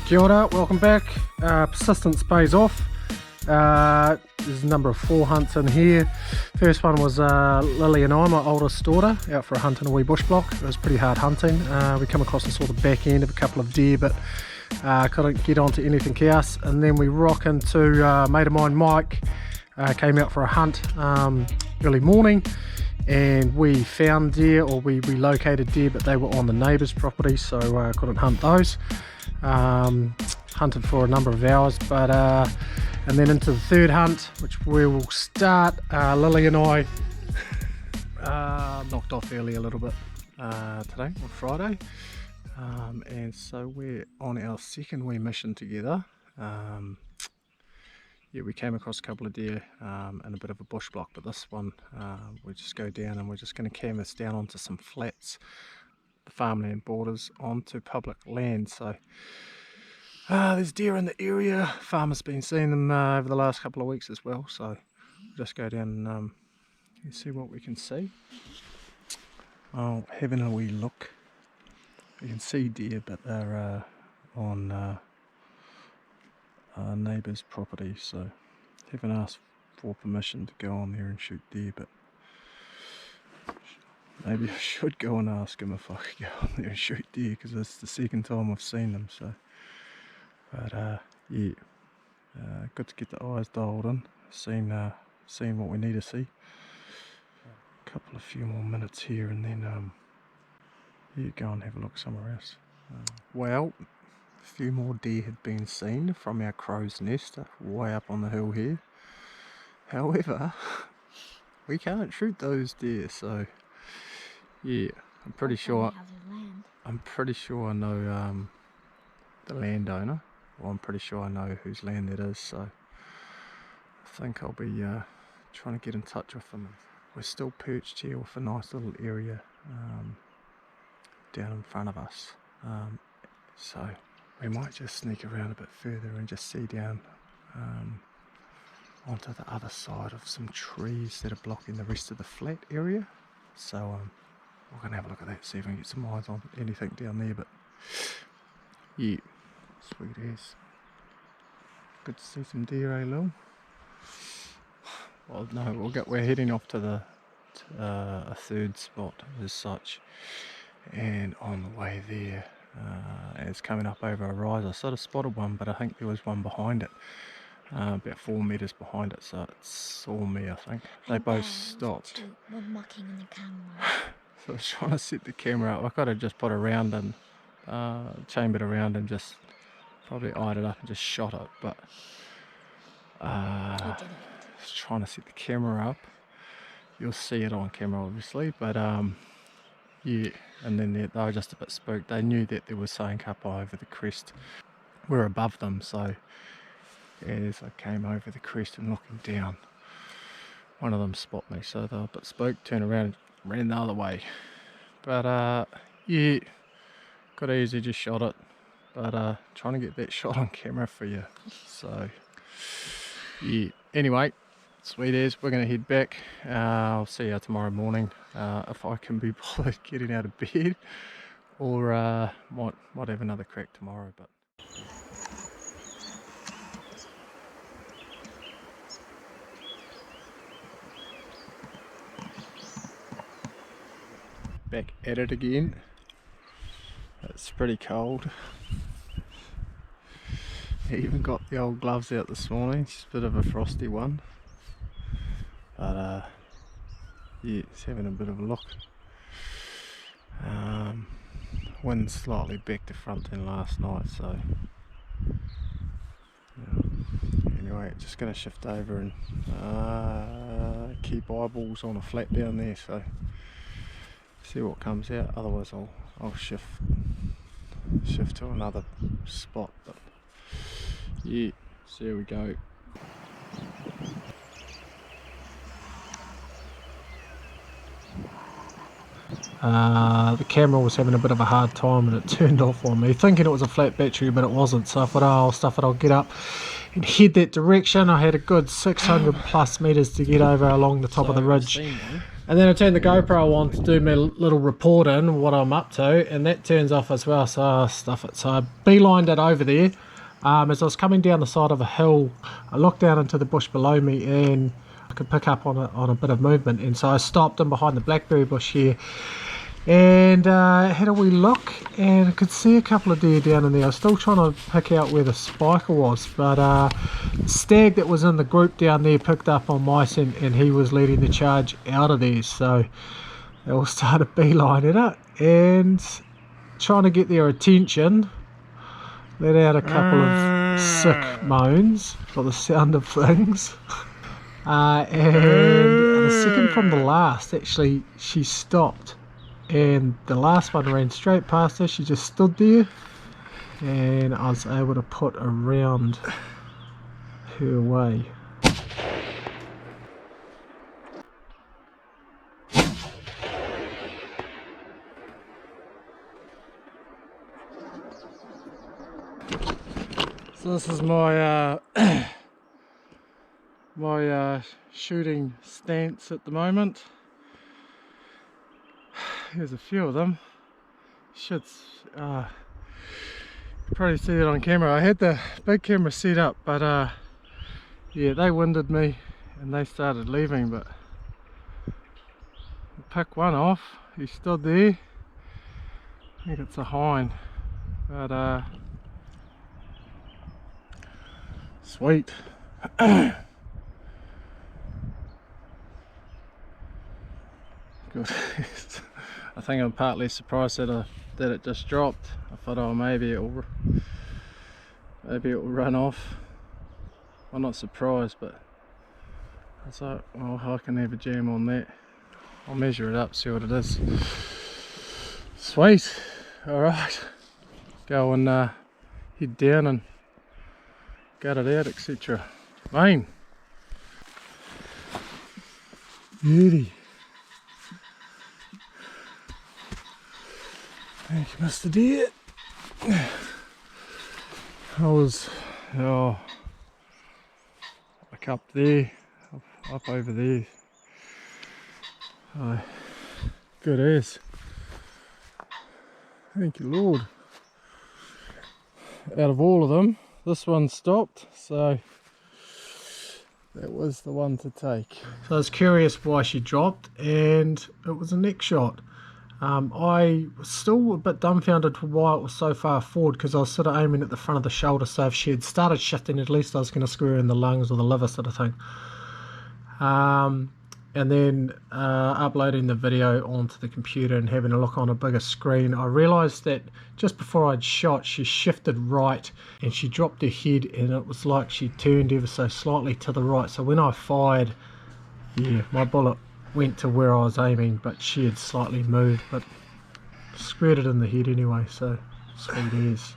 Kia ora, welcome back. Persistence pays off. There's a number of 4 hunts in here. First one was Lily and I, my oldest daughter, out for a hunt in a wee bush block. It was pretty hard hunting. We come across and saw the back end of a couple of deer, but couldn't get onto anything else. And then we rock into a mate of mine, Mike, came out for a hunt early morning, and we found deer, or we located deer, but they were on the neighbour's property, so couldn't hunt those. Hunted for a number of hours, but and then into the third hunt, which we will start. Lily and I knocked off early a little bit today on Friday, and so we're on our second wee mission together. Yeah, we came across a couple of deer in a bit of a bush block, but this one we just go down and we're just going to canvas down onto some flats, the farmland borders onto public land. So there's deer in the area. Farmers been seeing them over the last couple of weeks as well, so we'll just go down and see what we can see. Oh, having a wee look. You can see deer, but they're on our neighbour's property, so haven't asked for permission to go on there and shoot deer, but maybe I should go and ask him if I could go on there and shoot deer, because it's the second time I've seen them. So, but yeah, good to get the eyes dialed in, seen what we need to see. A few more minutes here, and then yeah, go and have a look somewhere else. Well, a few more deer have been seen from our crow's nest way up on the hill here. However, we can't shoot those deer, so yeah, I'm pretty sure I know the landowner, or I'm pretty sure I know whose land that is, so I think I'll be trying to get in touch with them. We're still perched here with a nice little area down in front of us, so we might just sneak around a bit further and just see down onto the other side of some trees that are blocking the rest of the flat area. So we're going to have a look at that, see if we can get some eyes on anything down there. But yeah, sweet as. Good to see some deer, eh, Lil? Well, no, we're heading off to a third spot as such, and on the way there, it's coming up over a rise. I sort of spotted one, but I think there was one behind it, about 4 meters behind it, so it saw me, I think. They both stopped. We're mucking in the camera. So I was trying to set the camera up. I could have just put a round and chambered around and just probably eyed it up and just shot it, but I was trying to set the camera up. You'll see it on camera obviously, but yeah, and then they were just a bit spooked. They knew that there was something up over the crest. We're above them, so as I came over the crest and looking down, one of them spotted me, so they were a bit spooked, turned around and ran the other way. But yeah, got easy, just shot it, but trying to get that shot on camera for you. So yeah, anyway, sweet as, we're going to head back. I'll see you tomorrow morning if I can be bothered getting out of bed, or might have another crack tomorrow. But back at it again. It's pretty cold. I even got the old gloves out this morning. It's a bit of a frosty one, but yeah, it's having a bit of a look. Wind slightly back to front than last night, so yeah. Anyway, just going to shift over and keep eyeballs on a flat down there, so see what comes out. Otherwise I'll shift to another spot, but yeah, so here we go. The camera was having a bit of a hard time and it turned off on me, thinking it was a flat battery, but it wasn't. So I thought, oh, I'll stuff it, I'll get up and head that direction. I had a good 600 plus meters to get over along the top of the ridge. And then I turned the GoPro on to do my little report in what I'm up to, and that turns off as well, so I stuff it. So I beelined it over there. As I was coming down the side of a hill, I looked down into the bush below me and I could pick up on a bit of movement, and so I stopped in behind the blackberry bush here and had a wee look, and I could see a couple of deer down in there. I was still trying to pick out where the spiker was, but the stag that was in the group down there picked up on my scent, and he was leading the charge out of there, so they all started beelining it and trying to get their attention. Let out a couple of sick moans for the sound of things. And the second from the last, actually, she stopped. And the last one ran straight past her. She just stood there, and I was able to put around her way. So this is my my shooting stance at the moment. Here's a few of them. Should probably see it on camera. I had the big camera set up, but yeah, they winded me and they started leaving, but I picked one off. He stood there. I think it's a hind, but sweet. Good. I think I'm partly surprised that it just dropped. I thought, oh, maybe it will run off. I'm not surprised, but I was like, well, I can have a jam on that. I'll measure it up, see what it is. Sweet. All right. Go and head down and gut it out, etc. Main. Beauty. Thank you, Mr. Deer. I was like up there, up over there. Good as. Thank you, Lord. Out of all of them, this one stopped, so that was the one to take. So I was curious why she dropped, and it was a neck shot. I was still a bit dumbfounded for why it was so far forward, because I was sort of aiming at the front of the shoulder, so if she had started shifting, at least I was going to screw her in the lungs or the liver, sort of thing. And then uploading the video onto the computer and having a look on a bigger screen, I realised that just before I'd shot, she shifted right and she dropped her head, and it was like she turned ever so slightly to the right. So when I fired, yeah, my bullet went to where I was aiming, but she had slightly moved, but squared it in the head anyway, so sweet as.